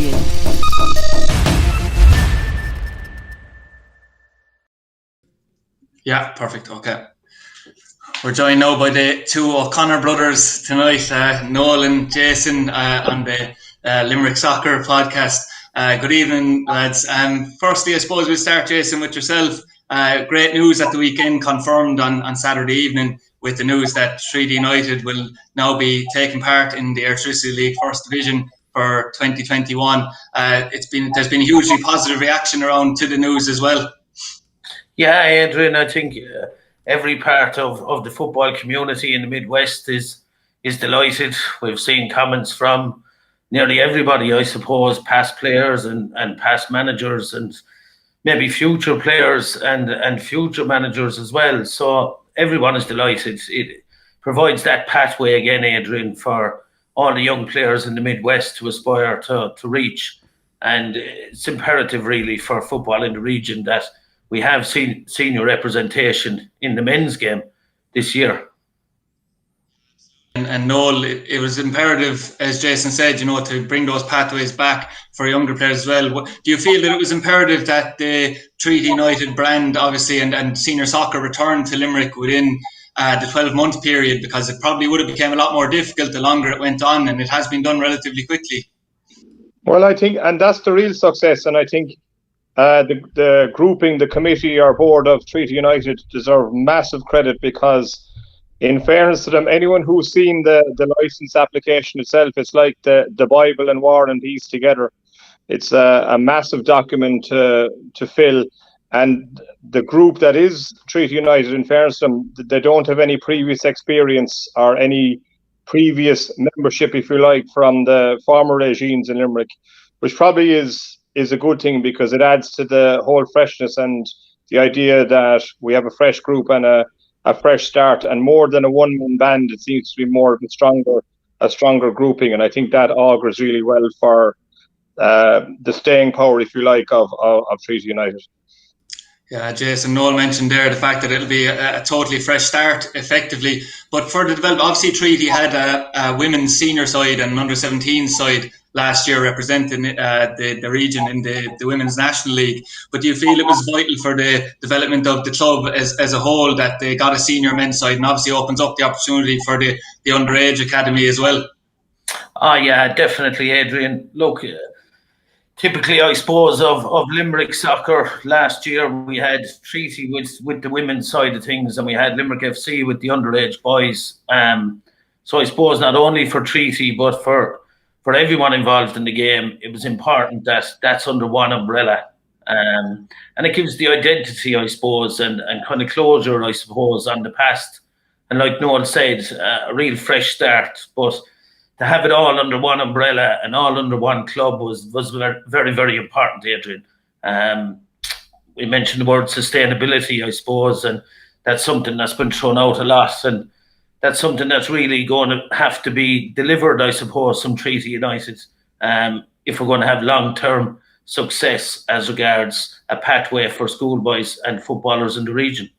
interview. Yeah, perfect. Okay. We're joined now by the two O'Connor brothers tonight, Noel and Jason, on the Limerick Soccer podcast. Good evening, lads. Firstly, I suppose we'll start, Jason, with yourself. Great news at the weekend, confirmed on Saturday evening with the news that Treaty United will now be taking part in the Airtricity League First Division for 2021. There's been a hugely positive reaction around to the news as well. Yeah, Adrian, I think every part of the football community in the Midwest is delighted. We've seen comments from nearly everybody, I suppose, past players and past managers and maybe future players and future managers as well. So everyone is delighted. It provides that pathway again, Adrian, for all the young players in the Midwest to aspire to reach. And it's imperative really for football in the region that we have seen senior representation in the men's game this year. And Noel, it was imperative, as Jason said, to bring those pathways back for younger players as well. Do you feel that it was imperative that the Treaty United brand, obviously, and senior soccer returned to Limerick within the 12-month period, because it probably would have become a lot more difficult the longer it went on, and it has been done relatively quickly? Well, I think, and that's the real success, and I think the grouping, the committee or board of Treaty United deserve massive credit, because in fairness to them, anyone who's seen the license application itself, it's like the Bible and War and Peace together. It's a massive document to fill, and the group that is Treaty United, in fairness to them, they don't have any previous experience or any previous membership, if you like, from the former regimes in Limerick, which probably is a good thing, because it adds to the whole freshness and the idea that we have a fresh group and a fresh start, and more than a one-man band. It seems to be more of a stronger grouping, and I think that augurs really well for the staying power, if you like, of Treaty United. Yeah, Jason, Noel mentioned there the fact that it'll be a totally fresh start, effectively. But for the development, obviously Treaty had a women's senior side and an under-17 side last year representing the region in the Women's National League. But do you feel it was vital for the development of the club as a whole that they got a senior men's side, and obviously opens up the opportunity for the underage academy as well? Oh, yeah, definitely, Adrian. Look, typically, I suppose, of Limerick soccer, last year we had Treaty with the women's side of things, and we had Limerick FC with the underage boys. So I suppose not only for Treaty, but for everyone involved in the game, it was important that that's under one umbrella. And it gives the identity, I suppose, and kind of closure, I suppose, on the past. And like Noel said, a real fresh start. But to have it all under one umbrella and all under one club was very, very important, Adrian. We mentioned the word sustainability, I suppose, and that's something that's been thrown out a lot. And that's something that's really going to have to be delivered, I suppose, from Treaty United, if we're going to have long-term success as regards a pathway for schoolboys and footballers in the region.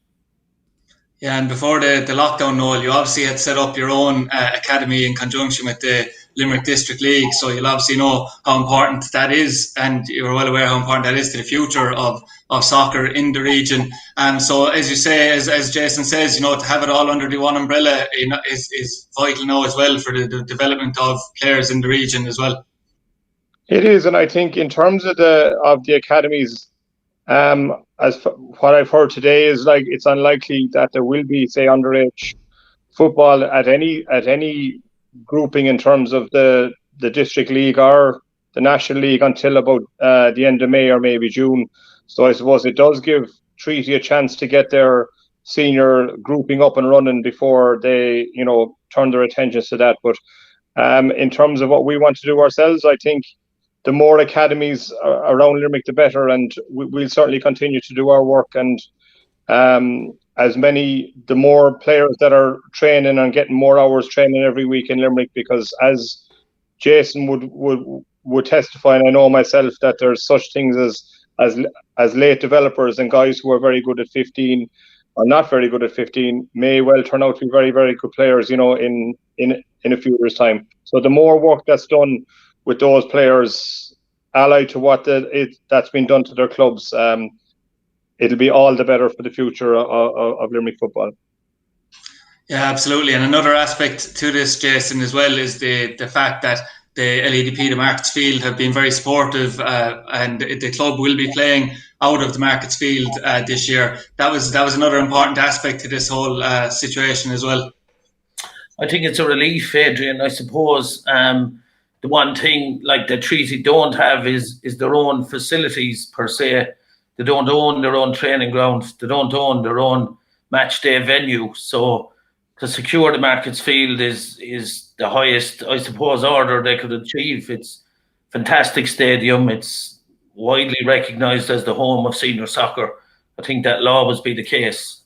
Yeah, and before the lockdown, Noel, you obviously had set up your own academy in conjunction with the Limerick District League, so you'll obviously know how important that is, and you're well aware how important that is to the future of soccer in the region. And so, as you say, as Jason says, to have it all under the one umbrella is vital now as well for the development of players in the region as well. It is, and I think in terms of the academies, as what I've heard today is like it's unlikely that there will be, say, underage football at any grouping in terms of the district league or the national league until about the end of May or maybe June. So I suppose it does give Treaty a chance to get their senior grouping up and running before they turn their attentions to that. But in terms of what we want to do ourselves, I think the more academies around Limerick, the better, and we'll certainly continue to do our work. And the more players that are training and getting more hours training every week in Limerick, because as Jason would testify, and I know myself, that there's such things as late developers and guys who are very good at 15 or not very good at 15 may well turn out to be very, very good players, in a few years' time. So the more work that's done with those players allied to what that's been done to their clubs, it'll be all the better for the future of Limerick football. Yeah, absolutely. And another aspect to this, Jason, as well, is the fact that the LEDP, the Markets Field, have been very supportive, and the club will be playing out of the Markets Field this year. That was another important aspect to this whole situation as well. I think it's a relief, Adrian. I suppose the one thing like the Treaty don't have is their own facilities per se. They don't own their own training ground. They don't own their own match day venue. So to secure the Markets Field is the highest, I suppose, order they could achieve. It's a fantastic stadium. It's widely recognised as the home of senior soccer. I think that'll always be the case.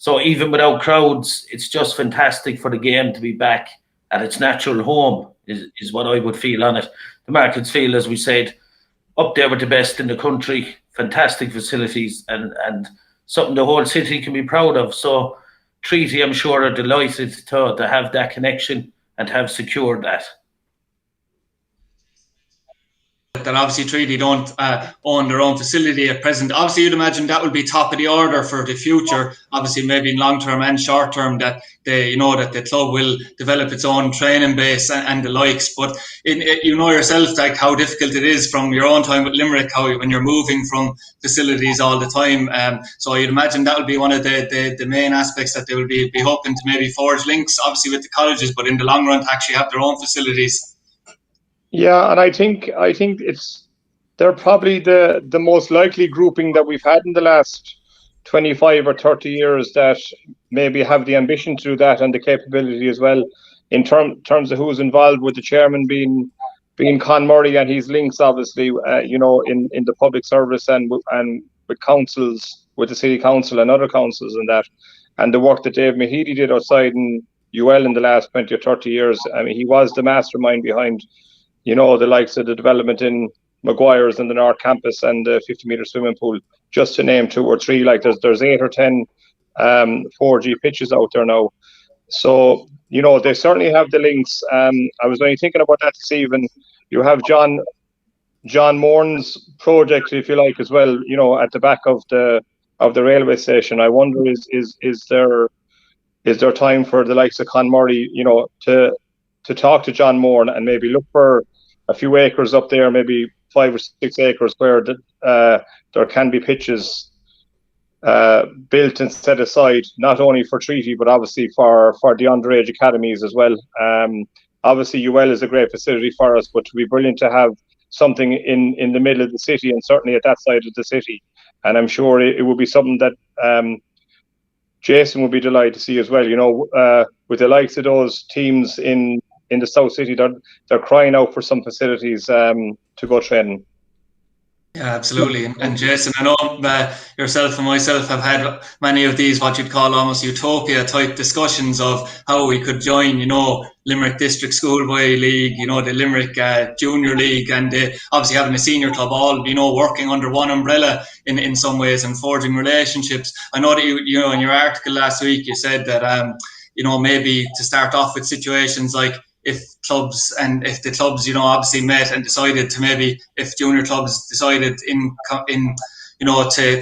So even without crowds, it's just fantastic for the game to be back at its natural home, is what I would feel on it. The Markets Field, as we said, up there with the best in the country, fantastic facilities, and something the whole city can be proud of. So Treaty, I'm sure, are delighted to have that connection and have secured that. That obviously Treaty don't own their own facility at present. Obviously, you'd imagine that will be top of the order for the future. Obviously, maybe in long term and short term, that that the club will develop its own training base and the likes. But you know yourself, like how difficult it is from your own time with Limerick, how when you're moving from facilities all the time. So you'd imagine that will be one of the main aspects that they will be hoping to maybe forge links, obviously with the colleges, but in the long run to actually have their own facilities. Yeah, and I think they're probably the most likely grouping that we've had in the last 25 or 30 years that maybe have the ambition to do that and the capability as well. In terms of who's involved, with the chairman being Con Murray and his links, obviously, in the public service and with councils, with the city council and other councils and the work that Dave Mahidi did outside in UL in the last 20 or 30 years. I mean, he was the mastermind behind the likes of the development in Maguire's and the North Campus and the 50-metre swimming pool, just to name 2 or 3. Like there's 8 or 10 4G pitches out there now. So, they certainly have the links. I was only thinking about that this evening. You have John Moran's project, if you like, as well, at the back of the railway station. I wonder is there time for the likes of Con Murray, to talk to John Moran and maybe look for a few acres up there, maybe 5 or 6 acres where there can be pitches built and set aside, not only for Treaty, but obviously for the underage academies as well. Obviously, UL is a great facility for us, but it would be brilliant to have something in the middle of the city and certainly at that side of the city. And I'm sure it would be something that Jason would be delighted to see as well. With the likes of those teams in the South City, they're crying out for some facilities to go training. Yeah, absolutely. And Jason, I know yourself and myself have had many of these, what you'd call almost utopia type discussions of how we could join, Limerick District Schoolboy League, the Limerick Junior League, and obviously having a senior club, all, working under one umbrella in some ways and forging relationships. I know that you in your article last week, you said that, maybe to start off with situations like if the clubs, obviously met and decided to maybe, if junior clubs decided to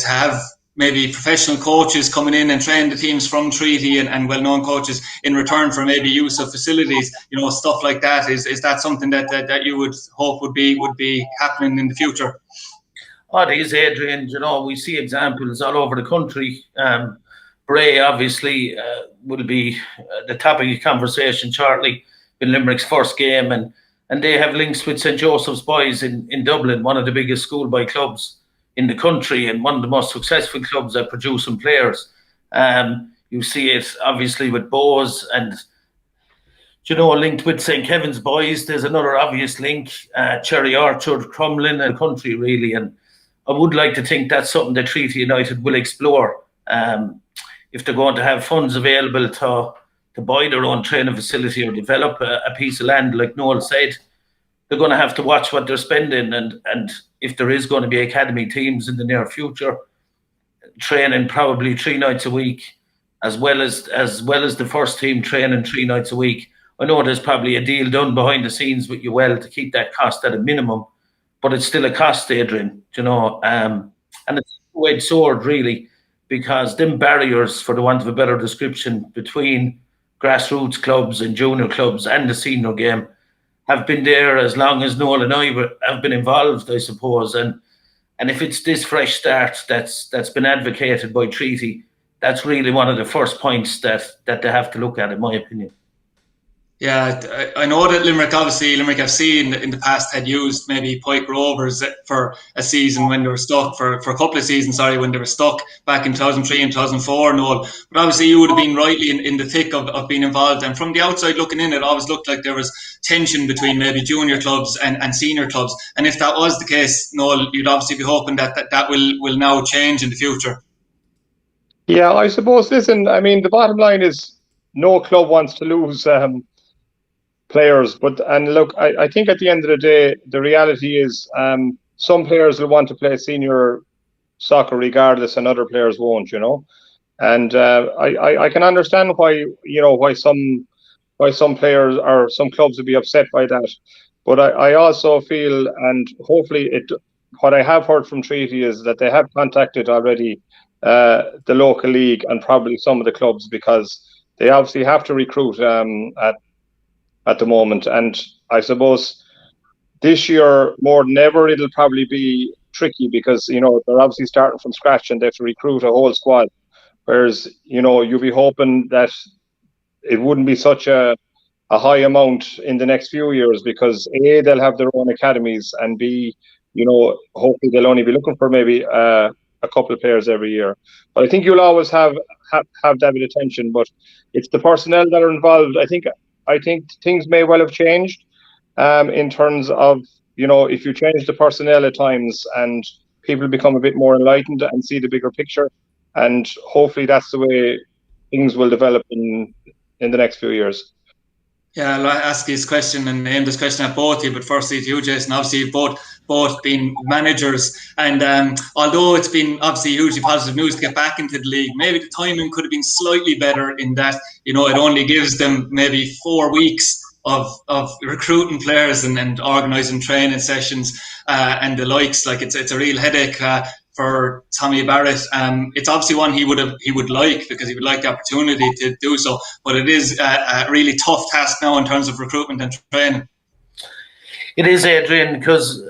have maybe professional coaches coming in and train the teams from Treaty and well-known coaches in return for maybe use of facilities, stuff like that. Is that something that you would hope would be happening in the future? Oh, it is, Adrian. We see examples all over the country. Bray obviously will be the topic of conversation shortly in Limerick's first game, and they have links with St. Joseph's Boys in Dublin, one of the biggest schoolboy clubs in the country and one of the most successful clubs at producing players. You see it obviously with Bowes and, linked with St. Kevin's Boys. There's another obvious link, Cherry Orchard, Crumlin and country really. And I would like to think that's something that Treaty United will explore. If they're going to have funds available to buy their own training facility or develop a piece of land, like Noel said, they're going to have to watch what they're spending. And if there is going to be academy teams in the near future, training probably 3 nights a week, as well as the first team training 3 nights a week. I know there's probably a deal done behind the scenes with UL to keep that cost at a minimum, but it's still a cost, Adrian, and it's a two-edged sword, really, because them barriers, for the want of a better description, between grassroots clubs and junior clubs and the senior game have been there as long as Noel and I have been involved, I suppose. And if it's this fresh start that's been advocated by Treaty, that's really one of the first points that they have to look at, in my opinion. Yeah, I know that Limerick FC in the past had used maybe Pike Rovers for a season when they were stuck, for a couple of seasons, when they were stuck back in 2003 and 2004 and all. But obviously you would have been rightly in the thick of being involved. And from the outside looking in, it always looked like there was tension between maybe junior clubs and senior clubs. And if that was the case, Noel, you'd obviously be hoping that will now change in the future. Yeah, I suppose, listen, I mean, the bottom line is no club wants to lose players, and look, I think at the end of the day, the reality is some players will want to play senior soccer regardless, and other players won't, and I can understand why some players or some clubs would be upset by that, but I also feel, and hopefully what I have heard from Treaty is that they have contacted already the local league and probably some of the clubs, because they obviously have to recruit at the moment. And I suppose this year, more than ever, it'll probably be tricky because, they're obviously starting from scratch and they have to recruit a whole squad. Whereas, you'll be hoping that it wouldn't be such a high amount in the next few years, because A, they'll have their own academies, and B, hopefully they'll only be looking for maybe a couple of players every year. But I think you'll always have that bit of tension, but it's the personnel that are involved. I think things may well have changed in terms of, if you change the personnel at times, and people become a bit more enlightened and see the bigger picture, and hopefully that's the way things will develop in the next few years. Yeah, I'll ask this question and aim this question at both of you, but firstly to you, Jason. Obviously, you've both been managers, and although it's been obviously hugely positive news to get back into the league, maybe the timing could have been slightly better in that, it only gives them maybe 4 weeks of recruiting players and organising training sessions and the likes. Like it's a real headache for Tommy Barrett. It's obviously one he would like, because he would like the opportunity to do so, but it is a really tough task now in terms of recruitment and training. It is, Adrian, because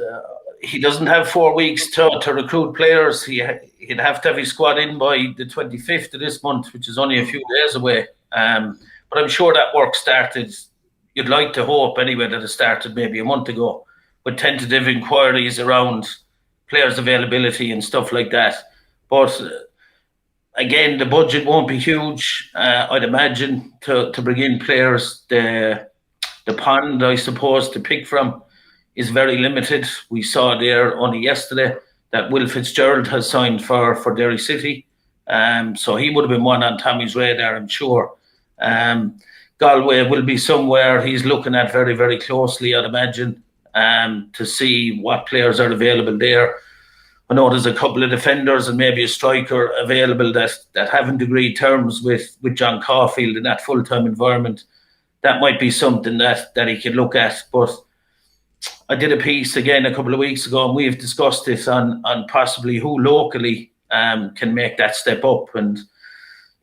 he doesn't have 4 weeks to recruit players. He'd have to have his squad in by the 25th of this month, which is only a few days away. But I'm sure that work started, you'd like to hope anyway, that it started maybe a month ago, with tentative inquiries around players' availability and stuff like that. But again, the budget won't be huge, I'd imagine, to bring in players. The pond, I suppose, to pick from is very limited. We saw there only yesterday that Will Fitzgerald has signed for Derry City. So he would have been one on Tommy's radar, I'm sure. Galway will be somewhere he's looking at very, very closely, I'd imagine, to see what players are available there. I know there's a couple of defenders and maybe a striker available that haven't agreed terms with John Caulfield in that full-time environment. That might be something that he could look at. But I did a piece again a couple of weeks ago, and we've discussed this on possibly who locally can make that step up. And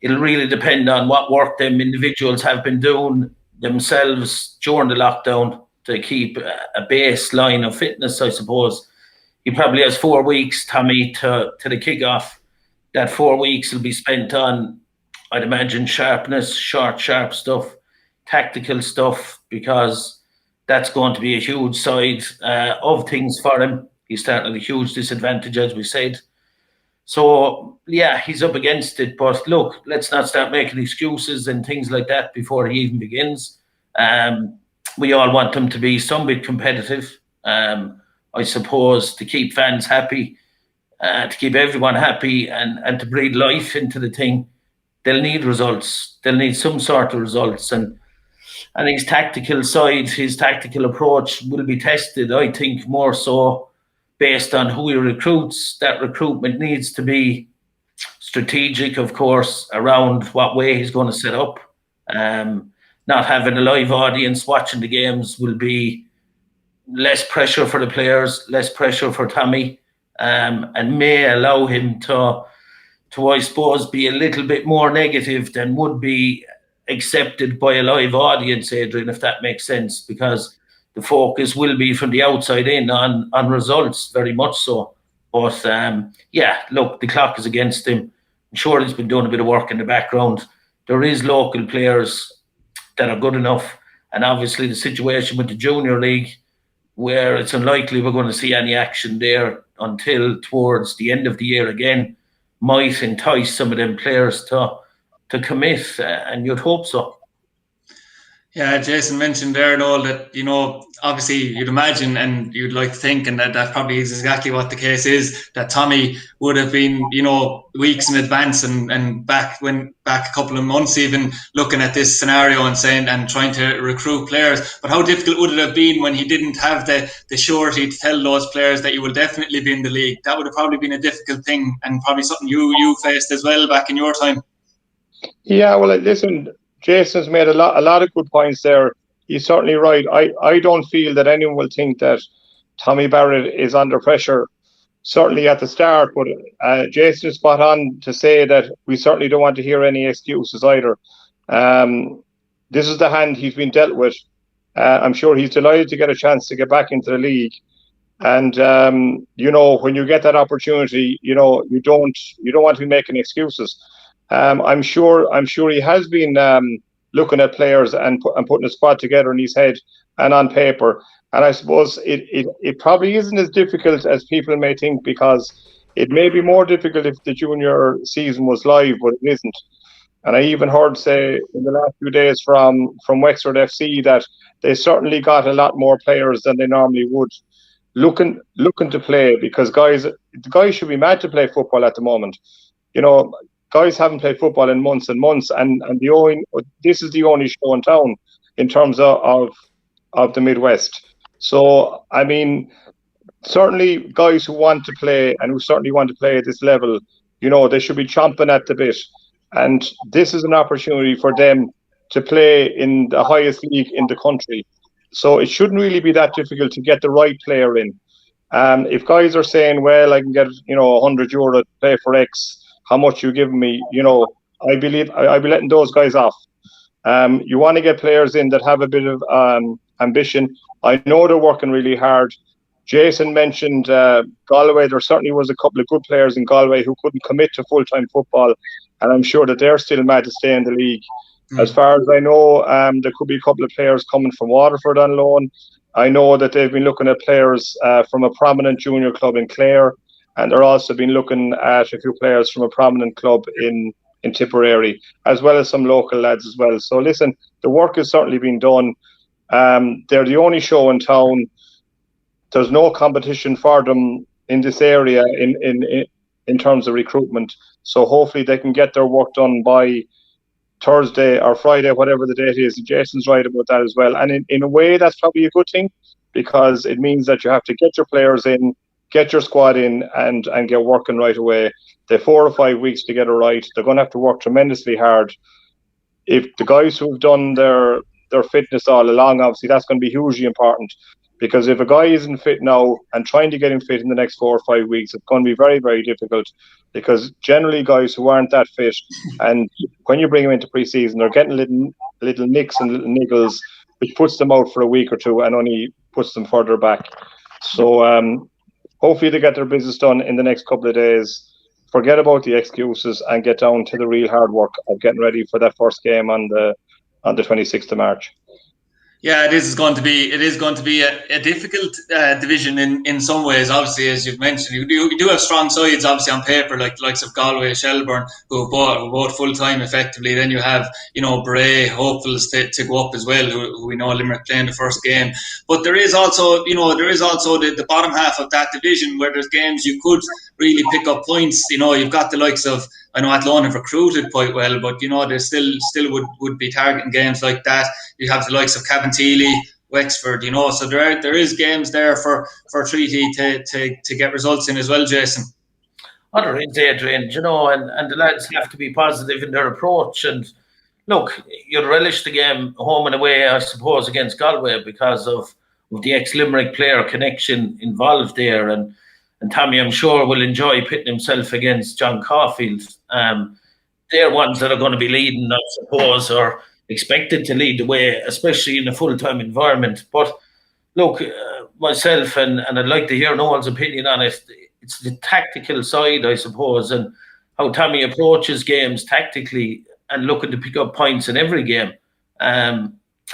it'll really depend on what work them individuals have been doing themselves during the lockdown to keep a baseline of fitness, I suppose. He probably has 4 weeks, Tommy, to the kickoff. That 4 weeks will be spent on, I'd imagine, sharpness, sharp stuff, tactical stuff, because that's going to be a huge side of things for him. He's starting at a huge disadvantage, as we said. So, yeah, he's up against it. But look, let's not start making excuses and things like that before he even begins. We all want him to be some bit competitive, I suppose, to keep fans happy, to keep everyone happy, and to breathe life into the thing. They'll need results. They'll need some sort of results. And his tactical side, his tactical approach will be tested, I think, more so based on who he recruits. That recruitment needs to be strategic, of course, around what way he's going to set up. Not having a live audience watching the games will be less pressure for the players, less pressure for Tommy, and may allow him to I suppose, be a little bit more negative than would be accepted by a live audience, Adrian, if that makes sense, because the focus will be from the outside in on results, very much so. But look, the clock is against him. I'm sure he's been doing a bit of work in the background. There is local players that are good enough, and obviously the situation with the Junior League, where it's unlikely we're going to see any action there until towards the end of the year again, might entice some of them players to commit, and you'd hope so. Yeah, Jason mentioned there, Noel, that, you know, obviously you'd imagine and you'd like to think, and that probably is exactly what the case is, that Tommy would have been, you know, weeks in advance and back a couple of months even looking at this scenario and saying and trying to recruit players. But how difficult would it have been when he didn't have the surety to tell those players that you will definitely be in the league? That would have probably been a difficult thing, and probably something you faced as well back in your time. Yeah, well, listen, Jason's made a lot of good points there. He's certainly right. I don't feel that anyone will think that Tommy Barrett is under pressure, certainly at the start. But Jason is spot on to say that we certainly don't want to hear any excuses either. This is the hand he's been dealt with. I'm sure he's delighted to get a chance to get back into the league. And you know, when you get that opportunity, you know, you don't want to be making excuses. I'm sure he has been looking at players and putting a squad together in his head and on paper. And I suppose it probably isn't as difficult as people may think, because it may be more difficult if the junior season was live, but it isn't. And I even heard say in the last few days from Wexford FC that they certainly got a lot more players than they normally would, looking to play, because the guys should be mad to play football at the moment. You know, guys haven't played football in months and months, and this is the only show in town in terms of the Midwest. So, I mean, certainly guys who want to play and who certainly want to play at this level, you know, they should be chomping at the bit. And this is an opportunity for them to play in the highest league in the country. So it shouldn't really be that difficult to get the right player in. If guys are saying, well, I can get, you know, €100 to play for X, how much you give me, you know, I believe I'll be letting those guys off. You want to get players in that have a bit of ambition. I know they're working really hard. Jason mentioned Galway. There certainly was a couple of good players in Galway who couldn't commit to full-time football, and I'm sure that they're still mad to stay in the league. As far as I know, there could be a couple of players coming from Waterford on loan. I know that they've been looking at players from a prominent junior club in Clare, and they're also been looking at a few players from a prominent club in Tipperary, as well as some local lads as well. So listen, the work is certainly being done. They're the only show in town. There's no competition for them in this area in terms of recruitment. So hopefully they can get their work done by Thursday or Friday, whatever the date is. Jason's right about that as well. And in a way, that's probably a good thing, because it means that you have to get your players in, get your squad in, and get working right away. They have 4 or 5 weeks to get it right. They're going to have to work tremendously hard. If the guys who've done their fitness all along, obviously that's going to be hugely important, because if a guy isn't fit now and trying to get him fit in the next 4 or 5 weeks, it's going to be very, very difficult, because generally guys who aren't that fit, and when you bring them into pre-season, they're getting little nicks and little niggles, which puts them out for a week or two and only puts them further back. So hopefully they get their business done in the next couple of days. Forget about the excuses and get down to the real hard work of getting ready for that first game on the 26th of March. Yeah, it is going to be a difficult division in some ways. Obviously, as you've mentioned, you do have strong sides, obviously, on paper, like the likes of Galway, Shelbourne, who are both full time effectively. Then you have, you know, Bray, hopefuls to go up as well, who we know Limerick playing the first game. But there is also the bottom half of that division where there's games you could really pick up points. You know, you've got the likes of, I know Athlone have recruited quite well, but you know, they still would be targeting games like that. You have the likes of Cabinteely, Wexford, you know, so there is games there for Treaty to get results in as well, Jason. There is, Adrian, you know, and the lads have to be positive in their approach. And look, you'd relish the game home and away, I suppose, against Galway because of the ex-Limerick player connection involved there. And Tommy, I'm sure, will enjoy pitting himself against John Caulfield. They're ones that are going to be leading, I suppose, or expected to lead the way, especially in a full-time environment. But look, myself, and I'd like to hear Noel's opinion on it, it's the tactical side, I suppose, and how Tommy approaches games tactically and looking to pick up points in every game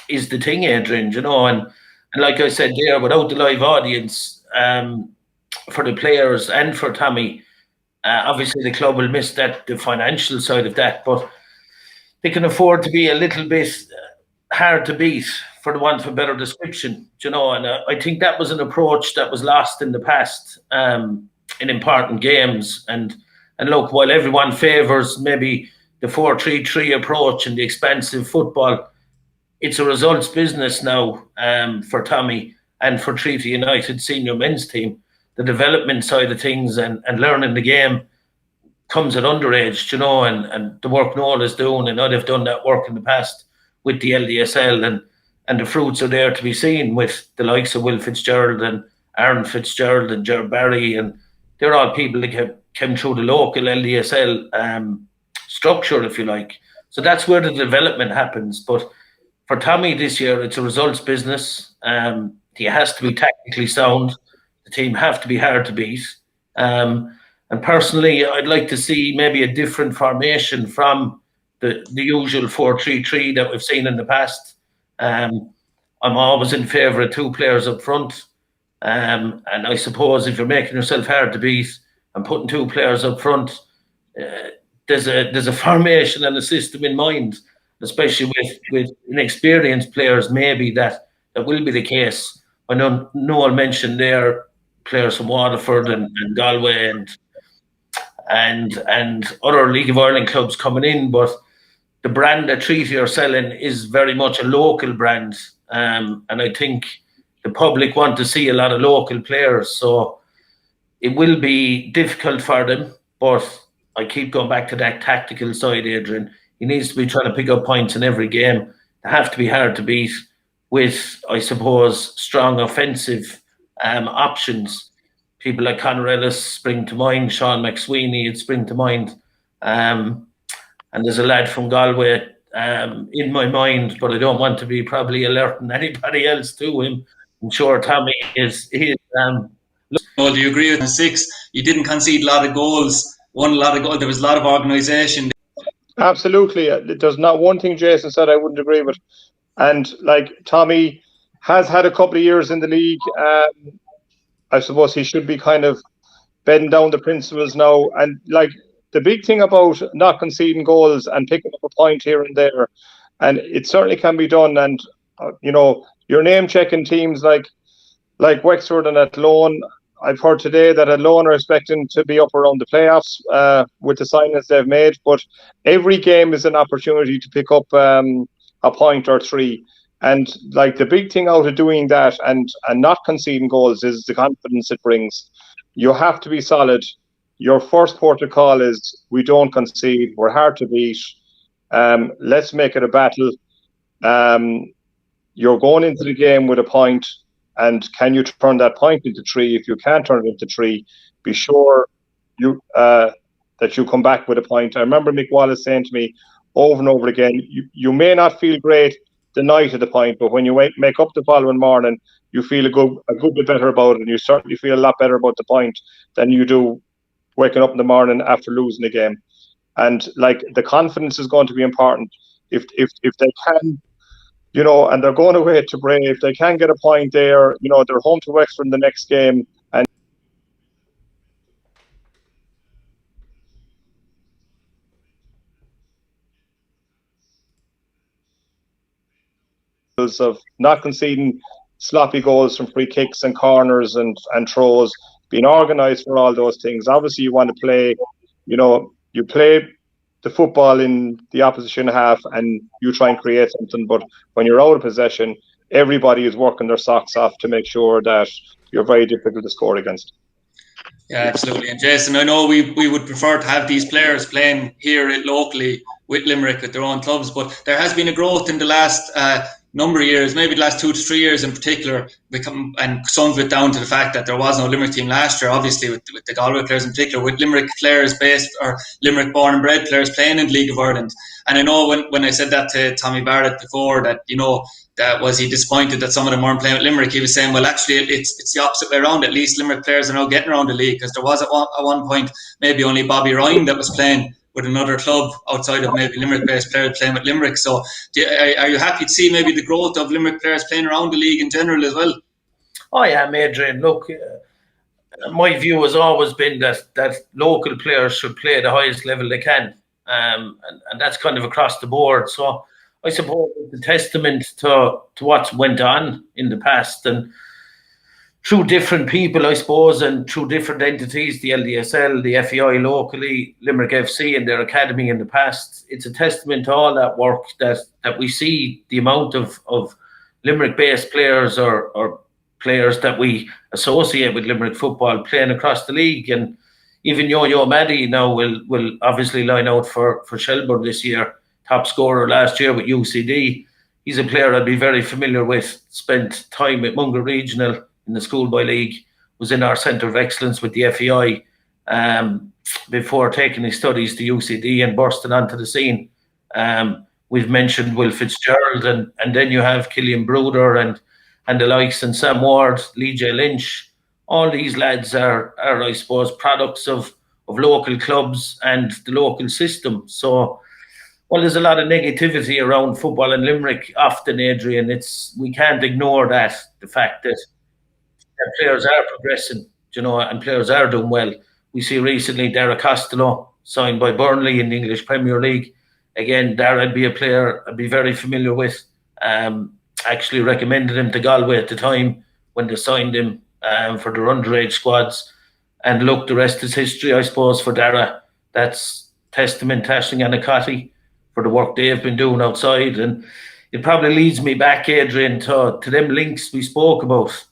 is the thing, Adrian, and like I said there, without the live audience for the players and for Tommy, obviously the club will miss the financial side of that, but they can afford to be a little bit hard to beat, for the want of a better description, and I think that was an approach that was lost in the past in important games. And look, while everyone favours maybe the 4-3-3 approach and the expansive football, it's a results business now for Tommy and for Treaty United senior men's team. The development side of things and learning the game comes at underage, and the work Noel is doing, and I'd have done that work in the past with the LDSL, and the fruits are there to be seen with the likes of Will Fitzgerald and Aaron Fitzgerald and Gerard Barry, and they're all people that came through the local LDSL structure, if you like. So that's where the development happens. But for Tommy this year, it's a results business. He has to be tactically sound. The team have to be hard to beat. And personally, I'd like to see maybe a different formation from the usual 4-3-3 that we've seen in the past. I'm always in favour of 2 players up front. And I suppose if you're making yourself hard to beat and putting 2 players up front, there's a formation and a system in mind, especially with inexperienced players. Maybe that will be the case. I know Noel mentioned there players from Waterford and Galway and other League of Ireland clubs coming in, but the brand that Treaty are selling is very much a local brand, and I think the public want to see a lot of local players, so it will be difficult for them. But I keep going back to that tactical side, Adrian. He needs to be trying to pick up points in every game. They have to be hard to beat with, I suppose, strong offensive options. People like Conor Ellis spring to mind, Sean McSweeney would spring to mind. And there's a lad from Galway in my mind, but I don't want to be probably alerting anybody else to him. I'm sure Tommy is. Well, do you agree with 6? You didn't concede a lot of goals, won a lot of goals. There was a lot of organisation. Absolutely. There's not one thing Jason said I wouldn't agree with. And like Tommy has had a couple of years in the league. I suppose he should be kind of bedding down the principles now. And like, the big thing about not conceding goals and picking up a point here and there, and it certainly can be done. And you're name checking teams like Wexford and Athlone. I've heard today that Athlone are expecting to be up around the playoffs with the signings they've made. But every game is an opportunity to pick up a point or 3. And like, the big thing out of doing that and not conceding goals is the confidence it brings. You have to be solid. Your first port of call is, we don't concede, we're hard to beat, let's make it a battle. You're going into the game with a point, and can you turn that point into 3? If you can't turn it into 3, be sure that you come back with a point. I remember Mick Wallace saying to me over and over again, you may not feel great the night of the point, but when you make up the following morning, you feel a good bit better about it, and you certainly feel a lot better about the point than you do waking up in the morning after losing a game. And like, the confidence is going to be important. If they can, and they're going away to Bray, if they can get a point there, they're home to Wexford in the next game, and of not conceding sloppy goals from free kicks and corners and throws, being organised for all those things. Obviously, you want to play, you play the football in the opposition half and you try and create something. But when you're out of possession, everybody is working their socks off to make sure that you're very difficult to score against. Yeah, absolutely. And Jason, I know we would prefer to have these players playing here locally with Limerick at their own clubs, but there has been a growth in the last number of years, maybe the last 2 to 3 years in particular, and some of it down to the fact that there was no Limerick team last year, obviously with the Galway players in particular, with Limerick players Limerick born and bred players playing in the League of Ireland. And I know when I said that to Tommy Barrett before, that that was he disappointed that some of them weren't playing with Limerick, he was saying, well, actually it's the opposite way around. At least Limerick players are now getting around the league, because there was at one point maybe only Bobby Ryan that was playing with another club outside of maybe Limerick-based players playing with Limerick. So are you happy to see maybe the growth of Limerick players playing around the league in general as well? Oh yeah, Adrian. Look, my view has always been that local players should play at the highest level they can, and that's kind of across the board. So I suppose it's a testament to what went on in the past, and through different people, I suppose, and through different entities, the LDSL, the FEI locally, Limerick FC and their academy in the past. It's a testament to all that work that we see the amount of Limerick-based players or players that we associate with Limerick football playing across the league. And even Yo-Yo Maddy now will obviously line out for Shelbourne this year, top scorer last year with UCD. He's a player I'd be very familiar with, spent time at Mungo Regional in the schoolboy league, was in our centre of excellence with the FEI before taking his studies to UCD and bursting onto the scene. We've mentioned Will Fitzgerald, and then you have Killian Bruder and the likes, and Sam Ward, Lee J. Lynch. All these lads are I suppose, products of local clubs and the local system. So, well, there's a lot of negativity around football in Limerick often, Adrian. We can't ignore the fact that players are progressing, and players are doing well. We see recently Dara Costello signed by Burnley in the English Premier League. Again, Dara would be a player I'd be very familiar with. Actually recommended him to Galway at the time when they signed him for their underage squads. And look, the rest is history, I suppose, for Dara. That's testament to Aisling Anacati for the work they've been doing outside. And it probably leads me back, Adrian, to them links we spoke about,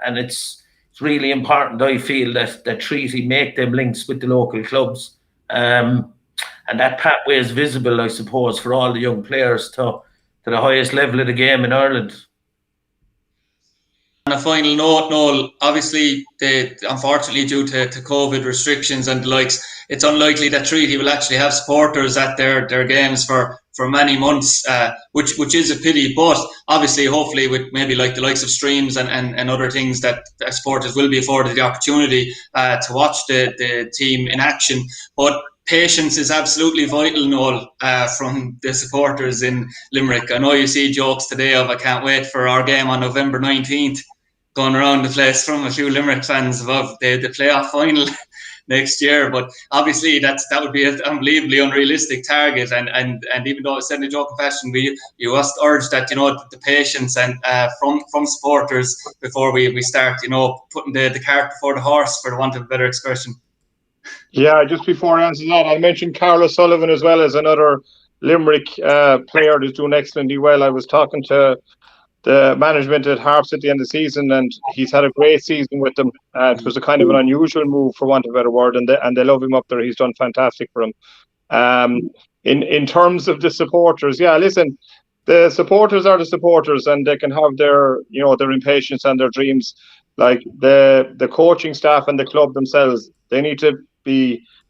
and it's really important, I feel, that Treaty make them links with the local clubs. And that pathway is visible, I suppose, for all the young players to the highest level of the game in Ireland. On a final note, Noel, obviously, unfortunately, due to COVID restrictions and the likes, it's unlikely that Treaty will actually have supporters at their games for many months, which is a pity. But obviously, hopefully, with maybe like the likes of streams and other things, that supporters will be afforded the opportunity to watch the team in action. But patience is absolutely vital, Noel, from the supporters in Limerick. I know you see jokes today of, I can't wait for our game on November 19th, going around the place from a few Limerick fans about the playoff final next year. But obviously that would be an unbelievably unrealistic target, and even though it's said in a joking fashion, you must urge that the patience and from supporters before we start putting the cart before the horse, for the want of a better expression. Yeah, just before I answer that, I mentioned Carl O'Sullivan as well as another Limerick player who's doing excellently well. I was talking to the management at Harps at the end of the season, and he's had a great season with them. It was a kind of an unusual move, for want of a better word, and they love him up there. He's done fantastic for them. In terms of the supporters, yeah, listen, the supporters are the supporters, and they can have their impatience and their dreams. Like the coaching staff and the club themselves, they need to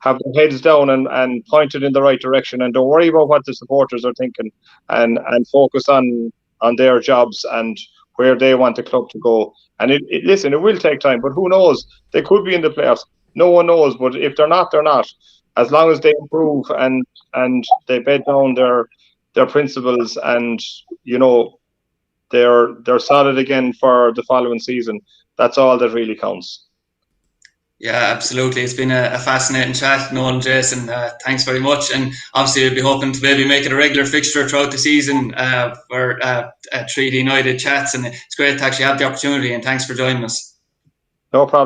have their heads down and pointed in the right direction, and don't worry about what the supporters are thinking, and focus on their jobs and where they want the club to go. And listen, it will take time, but who knows? They could be in the playoffs. No one knows. But if they're not, they're not. As long as they improve and they bed down their principles, and they're solid again for the following season, that's all that really counts. Yeah, absolutely. It's been a fascinating chat, Noel and Jason. Thanks very much. And obviously, we'll be hoping to maybe make it a regular fixture throughout the season for Treaty United chats. And it's great to actually have the opportunity. And thanks for joining us. No problem.